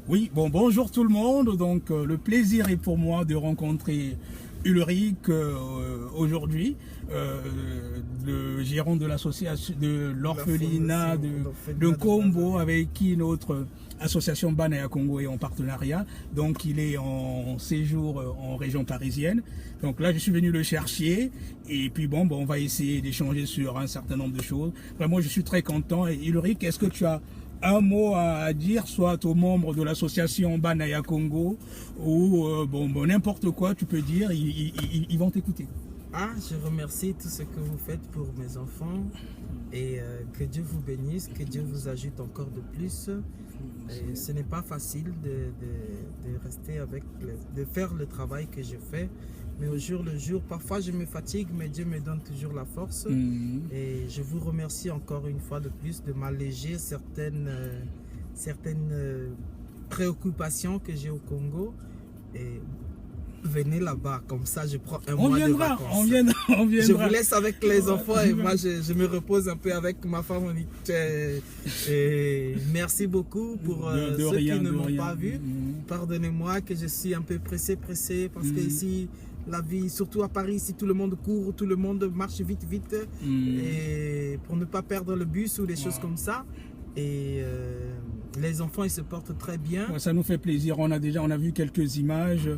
Oui, bon, bonjour tout le monde. Donc, le plaisir est pour moi de rencontrer Ulrich aujourd'hui, le gérant de l'association de l'orphelinat de Kombo, avec qui notre association Banaya Congo est en partenariat. Donc, il est en séjour en région parisienne. Donc là, je suis venu le chercher. Et puis bon, on va essayer d'échanger sur un certain nombre de choses. Vraiment, je suis très content. Et Ulrich, est-ce que tu as un mot à dire, soit aux membres de l'association Banaya Congo ou n'importe quoi, tu peux dire, ils vont t'écouter. Je remercie tout ce que vous faites pour mes enfants et que Dieu vous bénisse, que Dieu vous ajoute encore de plus. Et ce n'est pas facile de rester de faire le travail que je fais, mais au jour le jour, parfois je me fatigue, mais Dieu me donne toujours la force. Et je vous remercie encore une fois de plus de m'alléger certaines préoccupations que j'ai au Congo. Et venez là-bas, comme ça je prends un mois de vacances. On viendra. Je vous laisse avec les enfants et moi je me repose un peu avec ma femme. Et merci beaucoup pour ceux qui ne m'ont pas vu. Pardonnez-moi que je suis un peu pressé parce que ici la vie, surtout à Paris, ici tout le monde court, tout le monde marche vite et pour ne pas perdre le bus ou des choses comme ça. Et les enfants ils se portent très bien. Ouais, ça nous fait plaisir. On a vu quelques images.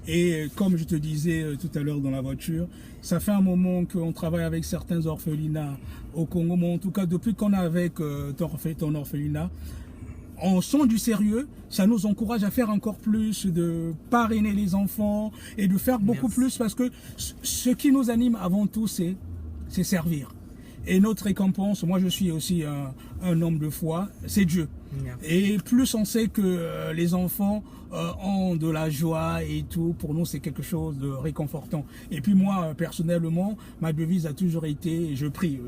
Et comme je te disais tout à l'heure dans la voiture, ça fait un moment qu'on travaille avec certains orphelinats au Congo. Mais en tout cas, depuis qu'on est avec ton orphelinat, on sent du sérieux. Ça nous encourage à faire encore plus, de parrainer les enfants et de faire beaucoup plus. Parce que ce qui nous anime avant tout, c'est servir. Et notre récompense, moi je suis aussi un homme de foi, c'est Dieu. Merci. Et plus on sait que les enfants ont de la joie et tout, pour nous c'est quelque chose de réconfortant. Et puis moi personnellement, ma devise a toujours été, je prie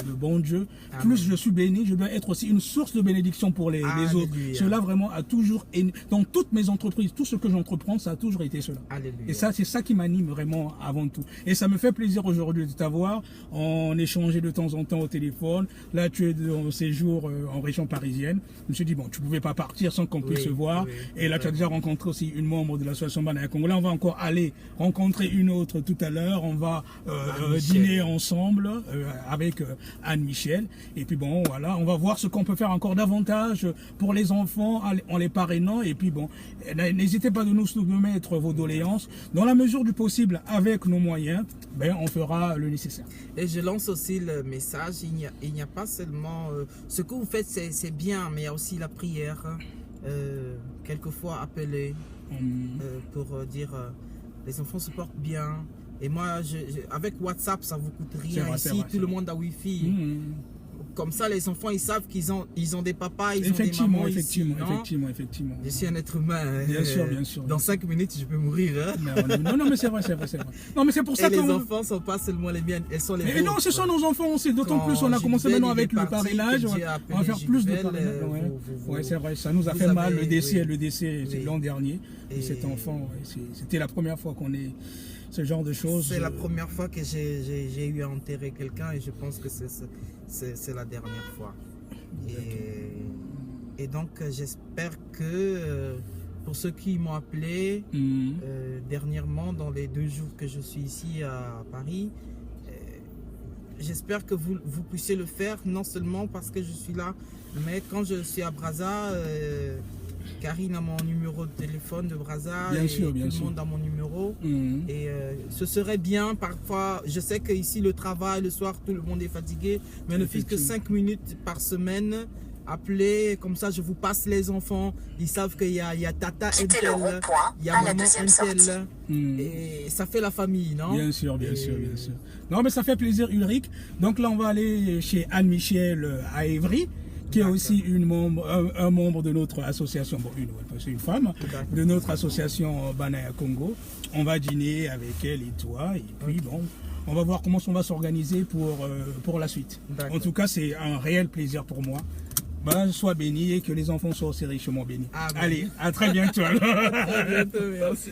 le bon Dieu, Amen. Plus je suis béni, je dois être aussi une source de bénédiction pour les autres. Cela vraiment a toujours, dans toutes mes entreprises, tout ce que j'entreprends, ça a toujours été cela. Alléluia. Et ça c'est ça qui m'anime vraiment avant tout. Et ça me fait plaisir aujourd'hui de t'avoir, on échangeait de temps en temps au téléphone. Là tu es en séjour en région parisienne. Je me suis dit bon, tu pouvais pas partir sans qu'on puisse se voir. Et là tu as déjà rencontré aussi une membre de l'association Banaya Congo. Là on va encore aller rencontrer une autre tout à l'heure. On va dîner ensemble avec Anne-Michel. Et puis bon voilà, on va voir ce qu'on peut faire encore davantage pour les enfants en les parrainant. Et puis bon, n'hésitez pas de nous mettre vos doléances. Dans la mesure du possible, avec nos moyens, on fera le nécessaire. Et je lance aussi le message, il n'y a pas seulement... ce que vous faites, c'est bien, mais il y a aussi la prière. Quelquefois appeler pour dire les enfants se portent bien. Et moi, avec WhatsApp, ça ne vous coûte rien. Ici, tout le monde a Wi-Fi. Comme ça, les enfants, ils savent qu'ils ont des papas, ils ont des mamans ici, effectivement. Je suis un être humain. Bien sûr. Dans 5 minutes, je peux mourir. Non, mais c'est vrai. Non, mais c'est pour ça que les enfants ne sont pas seulement les miennes, elles sont les vôtres. Mais non, ce sont nos enfants aussi. D'autant plus, on a commencé maintenant avec le parrainage. On va faire plus de parrainage. Oui, c'est vrai. Ça nous a fait mal, le décès l'an dernier de cet enfant. C'était la première fois qu'on est... ce genre de choses. C'est la première fois que j'ai eu à enterrer quelqu'un et je pense que c'est la dernière fois. Et donc j'espère que pour ceux qui m'ont appelé dernièrement dans les 2 jours que je suis ici à Paris, j'espère que vous puissiez le faire, non seulement parce que je suis là, mais quand je suis à Brazza, Karine a mon numéro de téléphone de Brazza, tout le monde a mon numéro. Et ce serait bien, parfois, je sais qu'ici le travail, le soir, tout le monde est fatigué, mais ne fût que 5 minutes par semaine, appelez, comme ça je vous passe les enfants, ils savent qu'il y a tata un tel, il y a maman un tel, et ça fait la famille, non? Bien sûr. Non mais ça fait plaisir Ulrich. Donc là on va aller chez Anne-Michel à Évry, qui est aussi un membre de notre association, une femme, de notre association Banaya Congo. On va dîner avec elle et toi, et puis bon, on va voir comment on va s'organiser pour la suite. En tout cas, c'est un réel plaisir pour moi. Sois béni et que les enfants soient aussi richement bénis. Allez, à très bientôt. À bientôt, merci.